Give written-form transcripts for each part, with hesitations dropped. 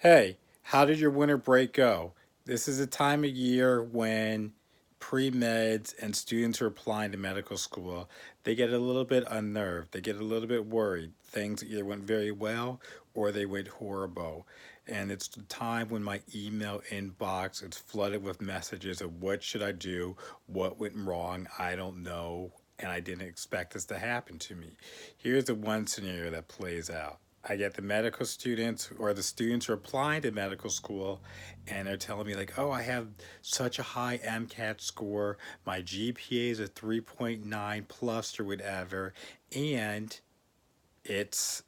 Hey, how did your winter break go? This is a time of year when pre-meds and students are applying to medical school. They get a little bit unnerved. They get a little bit worried. Things either went very well or they went horrible. And it's the time when my email inbox is flooded with messages of what should I do, what went wrong, I don't know, and I didn't expect this to happen to me. Here's the one scenario that plays out. I get the medical students or the students who are applying to medical school and they're telling me like, oh, I have such a high MCAT score. My GPA is a 3.9 plus or whatever. And it's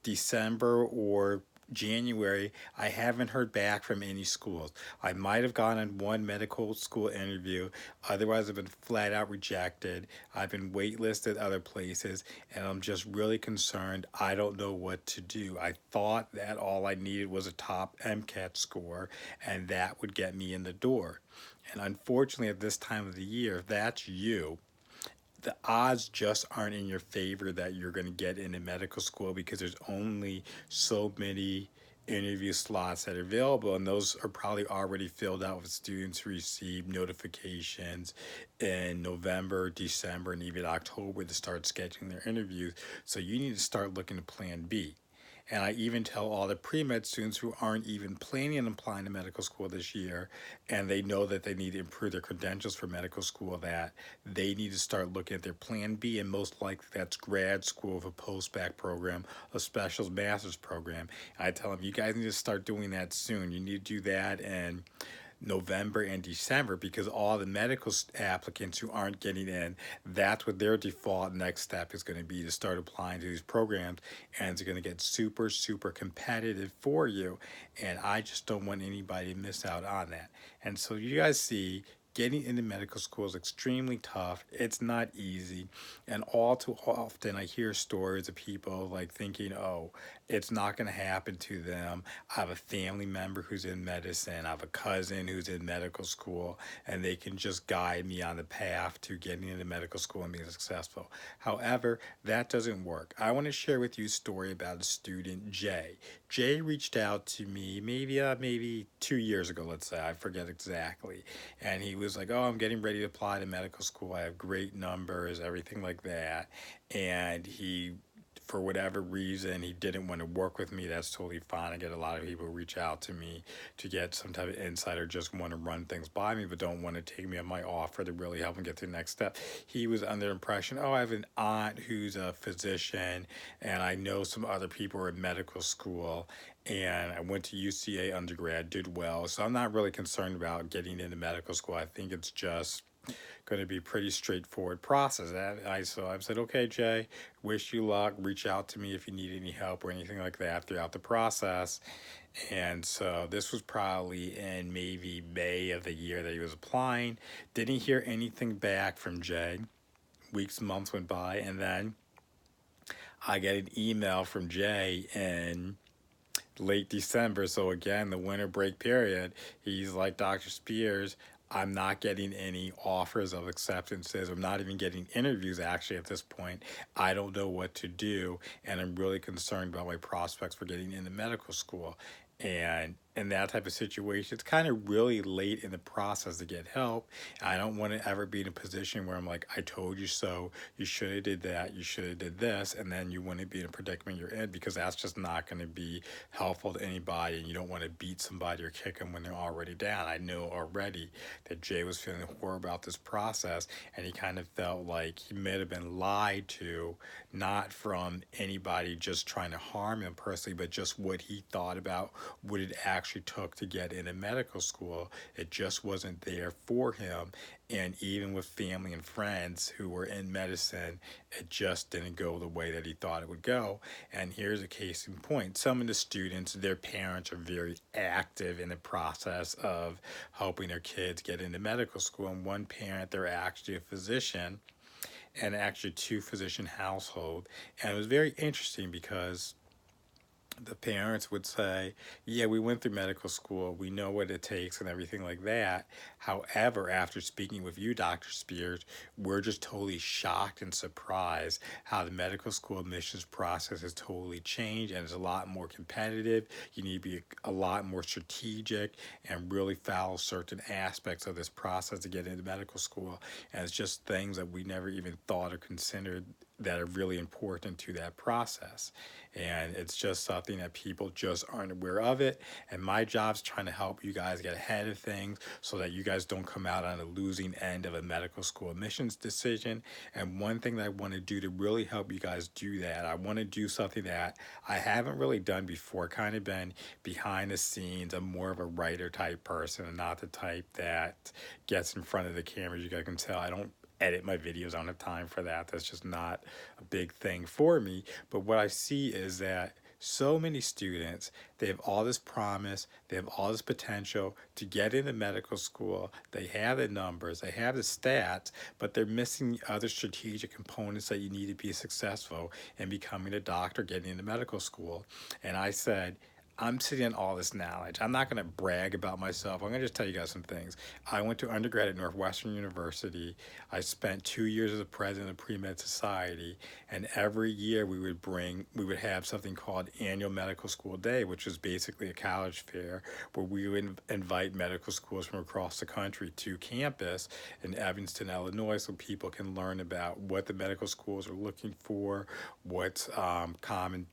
December or January, I haven't heard back from any schools. I might have gone on one medical school interview, otherwise, I've been flat out rejected. I've been waitlisted other places, and I'm just really concerned. I don't know what to do. I thought that all I needed was a top MCAT score, and that would get me in the door. And unfortunately, at this time of the year, if that's you, the odds just aren't in your favor that you're going to get into medical school because there's only so many interview slots that are available, and those are probably already filled out with students who receive notifications in November, December, and even October to start scheduling their interviews. So you need to start looking to plan B. And I even tell all the pre-med students who aren't even planning on applying to medical school this year, and they know that they need to improve their credentials for medical school, that they need to start looking at their plan B, and most likely that's grad school with a post-bac program, a specials master's program. And I tell them, you guys need to start doing that soon. You need to do that, and November and December, because all the medical applicants who aren't getting in, that's what their default next step is going to be, to start applying to these programs, and it's going to get super, super competitive for you. And I just don't want anybody to miss out on that. And so you guys see, getting into medical school is extremely tough. It's not easy. And all too often, I hear stories of people like thinking, oh, it's not going to happen to them. I have a family member who's in medicine, I have a cousin who's in medical school, and they can just guide me on the path to getting into medical school and being successful. However, that doesn't work. I want to share with you a story about a student, Jay. Jay reached out to me maybe 2 years ago, let's say, I forget exactly, and he was like, "Oh, I'm getting ready to apply to medical school. I have great numbers, everything like that." And he, for whatever reason, he didn't want to work with me. That's totally fine. I get a lot of people reach out to me to get some type of insight or just want to run things by me, but don't want to take me on my offer to really help him get to the next step. He was under the impression, oh, I have an aunt who's a physician, and I know some other people are in medical school, and I went to UCA undergrad, did well. So I'm not really concerned about getting into medical school. I think it's just going to be a pretty straightforward process. So I said, okay, Jay, wish you luck. Reach out to me if you need any help or anything like that throughout the process. And so this was probably in maybe May of the year that he was applying. Didn't hear anything back from Jay. Weeks, months went by, and then I get an email from Jay in late December. So again, the winter break period. He's like, Dr. Spears, I'm not getting any offers of acceptances. I'm not even getting interviews actually at this point. I don't know what to do. And I'm really concerned about my prospects for getting into medical school. And in that type of situation, it's kind of really late in the process to get help. I don't want to ever be in a position where I'm like, I told you so, you should have did that, you should have did this, and then you wouldn't be in a predicament you're in, because that's just not going to be helpful to anybody, and you don't want to beat somebody or kick them when they're already down. I know already that Jay was feeling horrible about this process, and he kind of felt like he may have been lied to, not from anybody just trying to harm him personally, but just what he thought about what it actually took to get into medical school. It just wasn't there for him. And even with family and friends who were in medicine, it just didn't go the way that he thought it would go. And here's a case in point. Some of the students, their parents are very active in the process of helping their kids get into medical school. And one parent, they're actually a physician, and actually two physician household. And it was very interesting because the parents would say, yeah, we went through medical school, we know what it takes and everything like that. However, after speaking with you, Dr. Spears, we're just totally shocked and surprised how the medical school admissions process has totally changed and is a lot more competitive. You need to be a lot more strategic and really follow certain aspects of this process to get into medical school. And it's just things that we never even thought or considered that are really important to that process. And it's just something that people just aren't aware of it. And my job's trying to help you guys get ahead of things so that you guys don't come out on a losing end of a medical school admissions decision. And one thing that I want to do to really help you guys do that, I want to do something that I haven't really done before, kind of been behind the scenes. I'm more of a writer type person and not the type that gets in front of the camera. You guys can tell I don't edit my videos. I don't have time for that. That's just not a big thing for me. But what I see is that so many students, they have all this promise, they have all this potential to get into medical school, they have the numbers, they have the stats, but they're missing other strategic components that you need to be successful in becoming a doctor, getting into medical school. And I said, I'm sitting on all this knowledge. I'm not going to brag about myself. I'm going to just tell you guys some things. I went to undergrad at Northwestern University. I spent 2 years as a president of Premed Society, and every year we would have something called Annual Medical School Day, which is basically a college fair where we would invite medical schools from across the country to campus in Evanston, Illinois, so people can learn about what the medical schools are looking for, what's common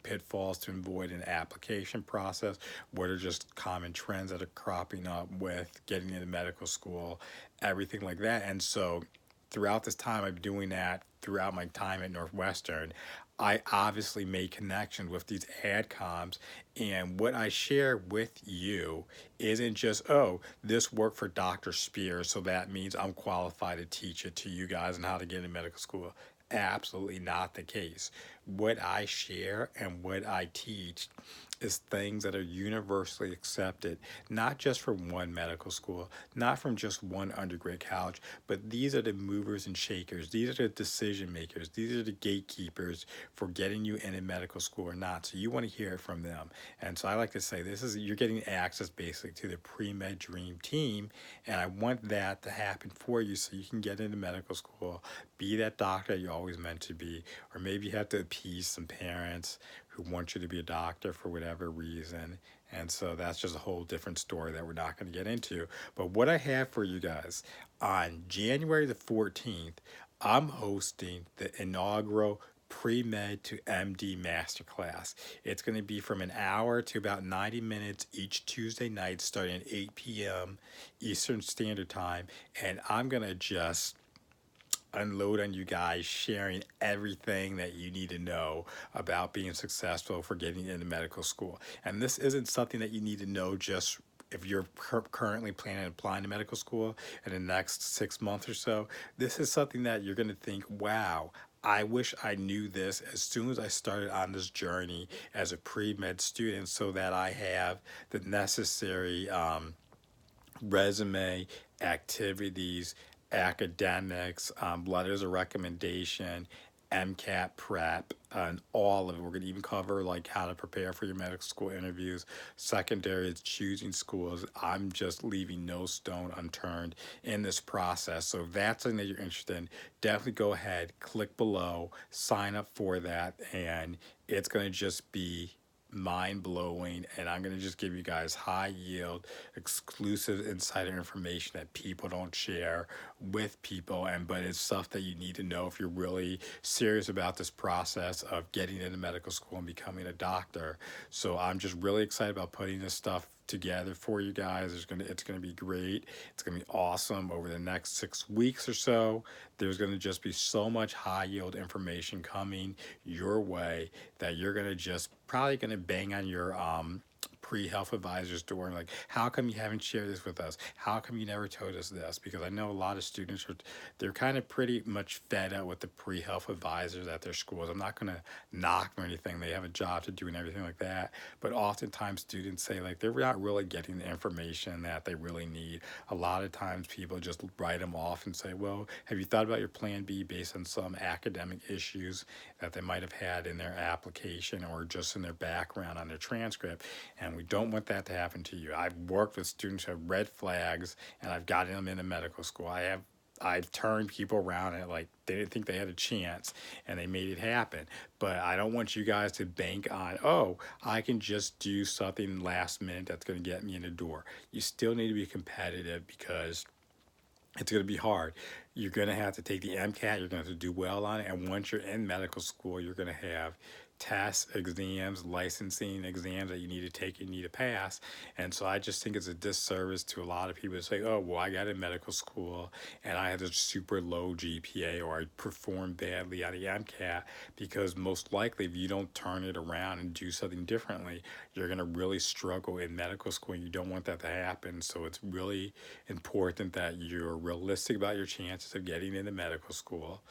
pitfalls to avoid in the application process, what are just common trends that are cropping up with getting into medical school, everything like that. And so throughout this time, I'm doing that throughout my time at Northwestern. I obviously made connections with these adcoms, and what I share with you isn't just, oh, this worked for Dr. Spears, so that means I'm qualified to teach it to you guys and how to get into medical school. Absolutely not the case. What I share and what I teach is things that are universally accepted, not just from one medical school, not from just one undergrad college, but these are the movers and shakers. These are the decision makers. These are the gatekeepers for getting you into medical school or not. So you want to hear it from them. And so I like to say you're getting access basically to the pre-med dream team. And I want that to happen for you so you can get into medical school, be that doctor you always meant to be, or maybe you have to appease some parents who want you to be a doctor for whatever reason. And so that's just a whole different story that we're not going to get into. But what I have for you guys on January the 14th, I'm hosting the inaugural Pre-Med to MD Masterclass. It's going to be from an hour to about 90 minutes each Tuesday night starting at 8 p.m. Eastern Standard Time. And I'm going to just unload on you guys, sharing everything that you need to know about being successful for getting into medical school. And this isn't something that you need to know just if you're currently planning on applying to medical school in the next 6 months or so. This is something that you're going to think, wow, I wish I knew this as soon as I started on this journey as a pre-med student so that I have the necessary resume, activities, academics, letters of recommendation, MCAT prep, and all of it. We're going to even cover like how to prepare for your medical school interviews. Secondary is choosing schools. I'm just leaving no stone unturned in this process. So if that's something that you're interested in, definitely go ahead, click below, sign up for that, and it's going to just be mind blowing. And I'm going to just give you guys high yield, exclusive insider information that people don't share with people. But it's stuff that you need to know if you're really serious about this process of getting into medical school and becoming a doctor. So I'm just really excited about putting this stuff together for you guys. It's gonna be great. It's gonna be awesome over the next 6 weeks or so. There's gonna just be so much high yield information coming your way that you're gonna just probably gonna bang on your pre-health advisors door and like, how come you haven't shared this with us? How come you never told us this? Because I know a lot of students are, they're kind of pretty much fed up with the pre-health advisors at their schools. I'm not going to knock them or anything. They have a job to do and everything like that. But oftentimes students say like they're not really getting the information that they really need. A lot of times people just write them off and say, well, have you thought about your plan B based on some academic issues that they might have had in their application or just in their background on their transcript? And we don't want that to happen to you. I've worked with students who have red flags and I've gotten them into medical school. I've turned people around and like they didn't think they had a chance and they made it happen. But I don't want you guys to bank on, oh, I can just do something last minute that's going to get me in the door. You still need to be competitive because it's going to be hard. You're going to have to take the MCAT. You're going to have to do well on it. And once you're in medical school, you're going to have tests, exams, licensing exams that you need to take, you need to pass. And so I just think it's a disservice to a lot of people to say, oh, well, I got in medical school and I had a super low GPA or I performed badly on the MCAT, because most likely if you don't turn it around and do something differently, you're going to really struggle in medical school, and you don't want that to happen. So it's really important that you're realistic about your chances of getting into medical school.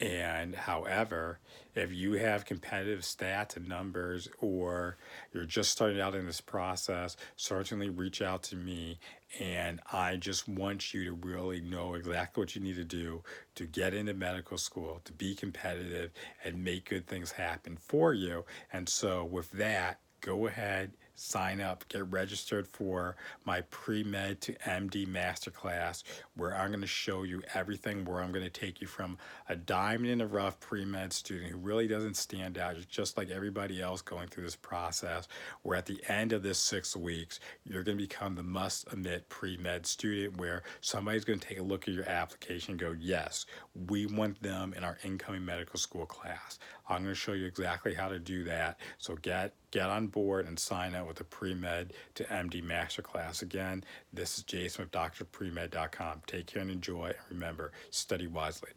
And however, if you have competitive stats and numbers, or you're just starting out in this process, certainly reach out to me. And I just want you to really know exactly what you need to do to get into medical school, to be competitive and make good things happen for you. And so with that, go ahead, sign up, get registered for my pre-med to MD masterclass, where I'm going to show you everything, where I'm going to take you from a diamond in the rough pre-med student who really doesn't stand out, you're just like everybody else going through this process, where at the end of this 6 weeks, you're going to become the must-admit pre-med student, where somebody's going to take a look at your application and go, yes, we want them in our incoming medical school class. I'm going to show you exactly how to do that. So get on board and sign up with the Premed to MD Masterclass. Again, this is Jason with drpremed.com. Take care and enjoy. And remember, study wisely.